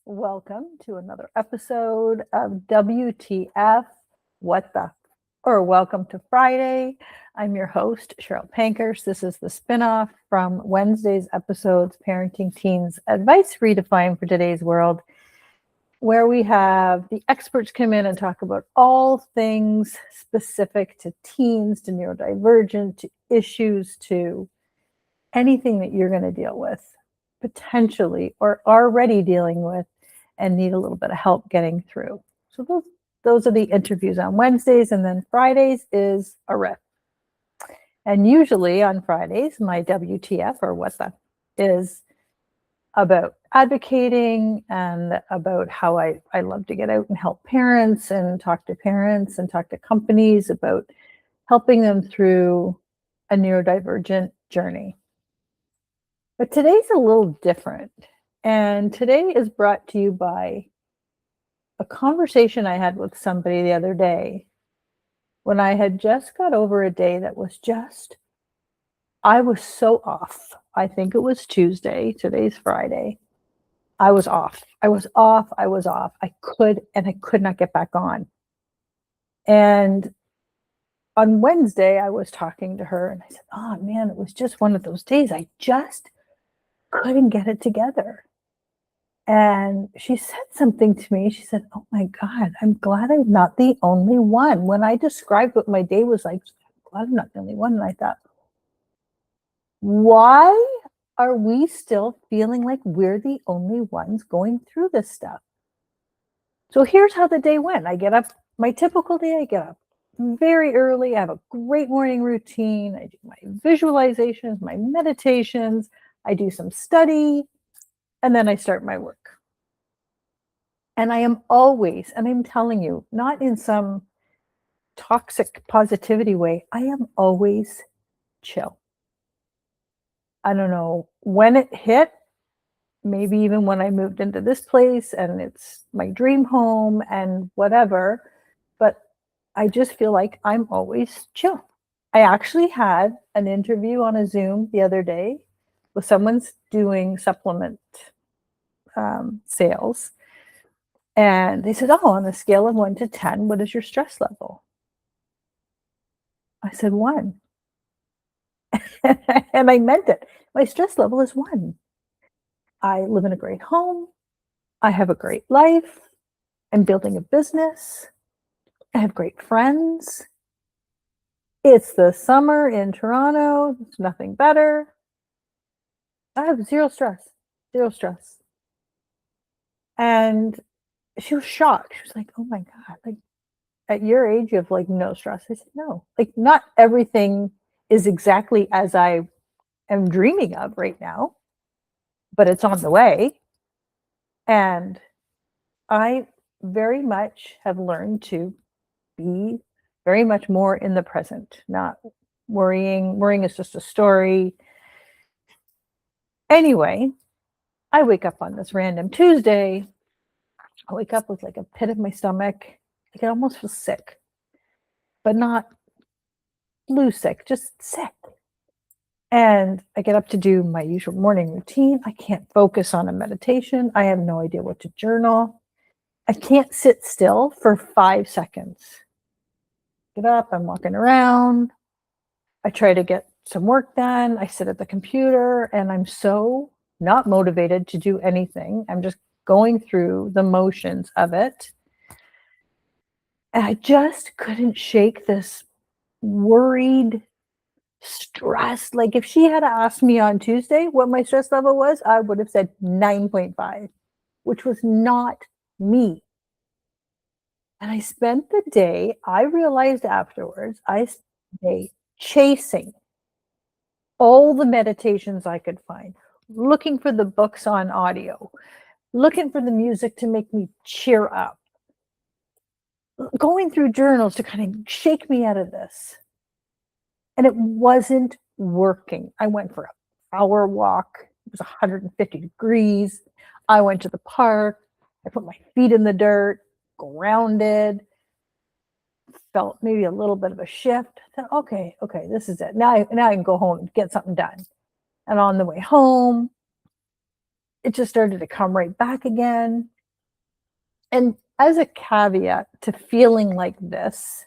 Welcome to another episode of WTF, What the, or welcome to Friday. I'm your host, Cheryl Pankers. This is the spinoff from Wednesday's episodes, Parenting Teens Advice Redefined for Today's World, where we have the experts come in and talk about all things specific to teens, to neurodivergent, to issues, to anything that you're going to deal with potentially or already dealing with and need a little bit of help getting through. So those are the interviews on Wednesdays, and then Fridays is a riff. And usually on Fridays, my WTF or what the is about advocating and about how I love to get out and help parents and talk to companies about helping them through a neurodivergent journey. But today's a little different. And today is brought to you by a conversation I had with somebody the other day when I had just got over a day that was I was so off. I think it was Tuesday. Today's Friday. I was off. I could not get back on. And on Wednesday, I was talking to her and I said, oh man, it was just one of those days. I just couldn't get it together. And she said something to me. She said, oh my God, I'm glad I'm not the only one. When I described what my day was like, I'm glad I'm not the only one. And I thought, why are we still feeling like we're the only ones going through this stuff? So here's how the day went. I get up, my typical day, I get up very early. I have a great morning routine. I do my visualizations, my meditations. I do some study. And then I start my work. And I am always, and I'm telling you, not in some toxic positivity way, I am always chill. I don't know when it hit, maybe even when I moved into this place and it's my dream home and whatever, but I just feel like I'm always chill. I actually had an interview on a Zoom the other day with someone's doing supplement sales. And they said, oh, on a scale of 1 to 10, what is your stress level? I said 1. And I meant it. My stress level is 1. I live in a great home. I have a great life. I'm building a business. I have great friends. It's the summer in Toronto. There's nothing better. I have zero stress. And she was shocked. She was like, oh my God, like at your age, you have like no stress. I said, no, like not everything is exactly as I am dreaming of right now, but it's on the way. And I very much have learned to be very much more in the present, not worrying. Worrying is just a story. Anyway, I wake up on this random Tuesday. I wake up with like a pit of my stomach. I can almost feel sick, but not flu sick, just sick. And I get up to do my usual morning routine. I can't focus on a meditation. I have no idea what to journal. I can't sit still for 5 seconds. Get up, I'm walking around. I try to get some work done. I sit at the computer and I'm so not motivated to do anything. I'm just going through the motions of it. And I just couldn't shake this worried, stressed. Like if she had asked me on Tuesday what my stress level was, I would have said 9.5, which was not me. And I spent the day, I realized afterwards, I spent the day chasing all the meditations I could find, looking for the books on audio, looking for the music to make me cheer up, going through journals to kind of shake me out of this. And it wasn't working. I went for an hour walk. It was 150 degrees. I went to the park. I put my feet in the dirt, grounded, felt maybe a little bit of a shift. I thought, okay, this is it. Now I can go home and get something done. And on the way home, it just started to come right back again. And as a caveat to feeling like this,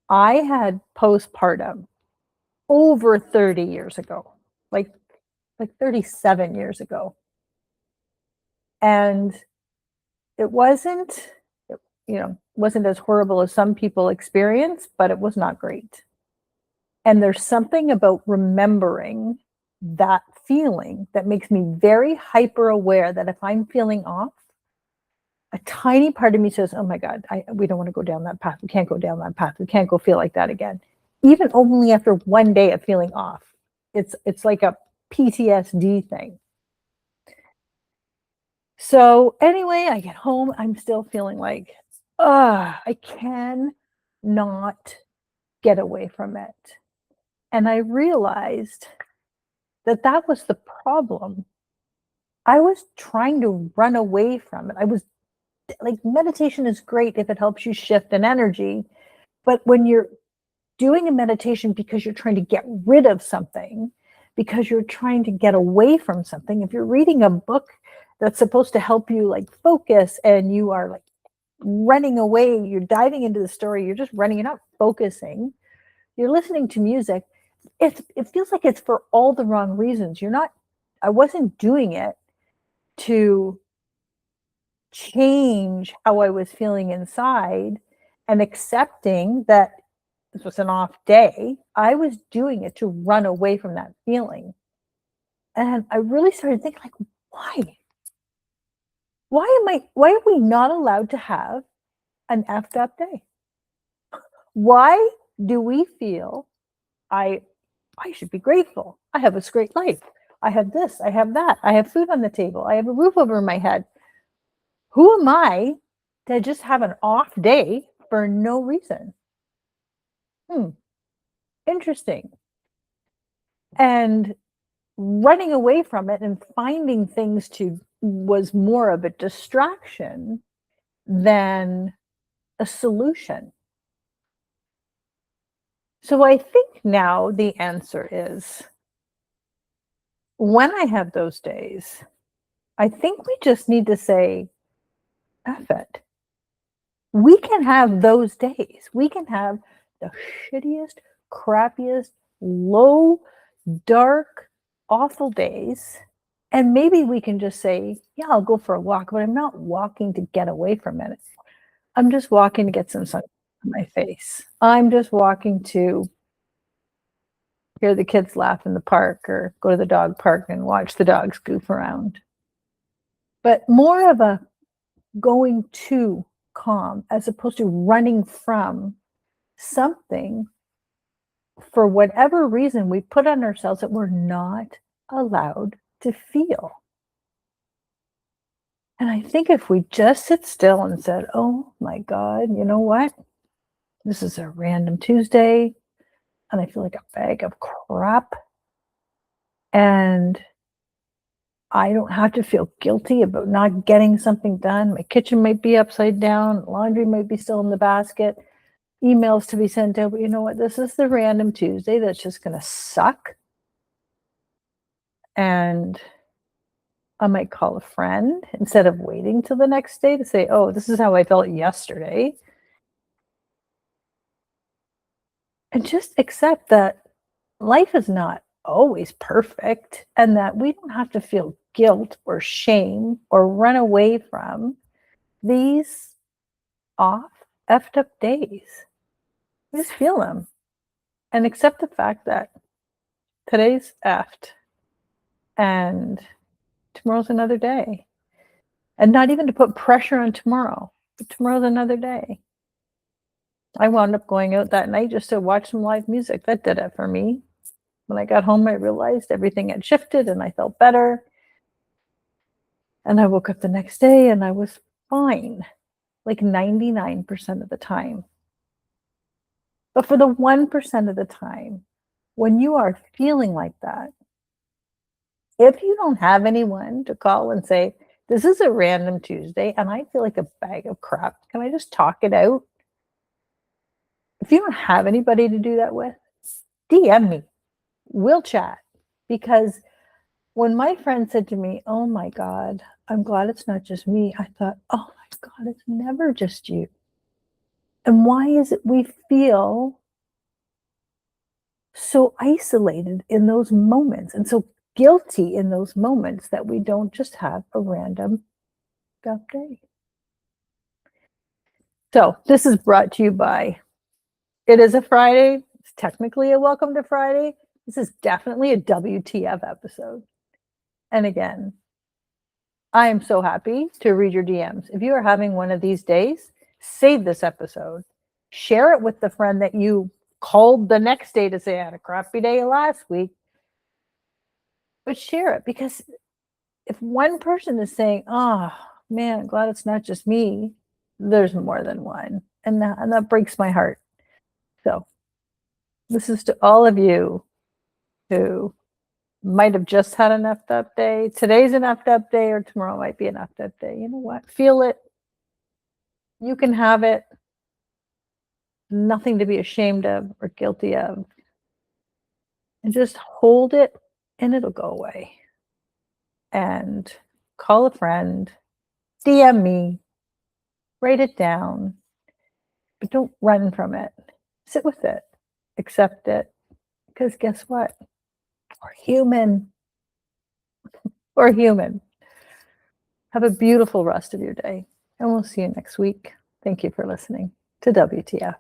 I had postpartum over 30 years ago, like like 37 years ago. And it wasn't, wasn't as horrible as some people experience, but it was not great. And there's something about remembering that feeling that makes me very hyper aware that if I'm feeling off, a tiny part of me says, "Oh my God, we don't want to go down that path. We can't go down that path. We can't go feel like that again." Even only after one day of feeling off, it's like a PTSD thing. So anyway, I get home. I'm still feeling like, I can not get away from it. And I realized that that was the problem. I was trying to run away from it. I was like, meditation is great if it helps you shift an energy. But when you're doing a meditation because you're trying to get rid of something, because you're trying to get away from something, if you're reading a book that's supposed to help you like focus and you are like running away, you're diving into the story, you're just running, you're not focusing, you're listening to music, it feels like it's for all the wrong reasons. You're not, I wasn't doing it to change how I was feeling inside and accepting that this was an off day. I was doing it to run away from that feeling. And I really started thinking, like, why? Why are we not allowed to have an effed up day? Why do we feel I I should be grateful? I have this great life. I have this, I have that, I have food on the table, I have a roof over my head. Who am I to just have an off day for no reason? Hmm, interesting. And running away from it and finding things to was more of a distraction than a solution. So I think now the answer is when I have those days, I think we just need to say, F it. We can have those days. We can have the shittiest, crappiest, low, dark, awful days. And maybe we can just say, yeah, I'll go for a walk, but I'm not walking to get away from it. I'm just walking to get some sun on my face. I'm just walking to hear the kids laugh in the park or go to the dog park and watch the dogs goof around. But more of a going to calm as opposed to running from something for whatever reason we put on ourselves that we're not allowed to feel. And I think if we just sit still and said, oh my God, you know what? This is a random Tuesday and I feel like a bag of crap. And I don't have to feel guilty about not getting something done. My kitchen might be upside down, laundry might be still in the basket, emails to be sent out. But you know what? This is the random Tuesday that's just going to suck. And I might call a friend instead of waiting till the next day to say, oh, this is how I felt yesterday. And just accept that life is not always perfect and that we don't have to feel guilt or shame or run away from these off, effed up days. Just feel them and accept the fact that today's effed and tomorrow's another day. And not even to put pressure on tomorrow, but tomorrow's another day. I wound up going out that night just to watch some live music. That did it for me. When I got home, I realized everything had shifted and I felt better. And I woke up the next day and I was fine, like 99% of the time. But for the 1% of the time, when you are feeling like that, if you don't have anyone to call and say, this is a random Tuesday and I feel like a bag of crap, can I just talk it out? If you don't have anybody to do that with, DM me. We'll chat. Because when my friend said to me, oh my God, I'm glad it's not just me, I thought, oh my God, it's never just you. And why is it we feel so isolated in those moments and so guilty in those moments that we don't just have a random up day? So this is brought to you by, it is a Friday. It's technically a welcome to Friday. This is definitely a WTF episode. And again, I am so happy to read your DMs. If you are having one of these days, save this episode. Share it with the friend that you called the next day to say I had a crappy day last week. But share it, because if one person is saying, oh man, glad it's not just me, there's more than one. And that breaks my heart. So this is to all of you who might have just had an effed up day. Today's an effed up day, or tomorrow might be an effed up day. You know what? Feel it. You can have it. Nothing to be ashamed of or guilty of. And just hold it and it'll go away. And call a friend, DM me, write it down, but don't run from it. Sit with it, accept it, because guess what? We're human. We're human. Have a beautiful rest of your day, and we'll see you next week. Thank you for listening to WTF.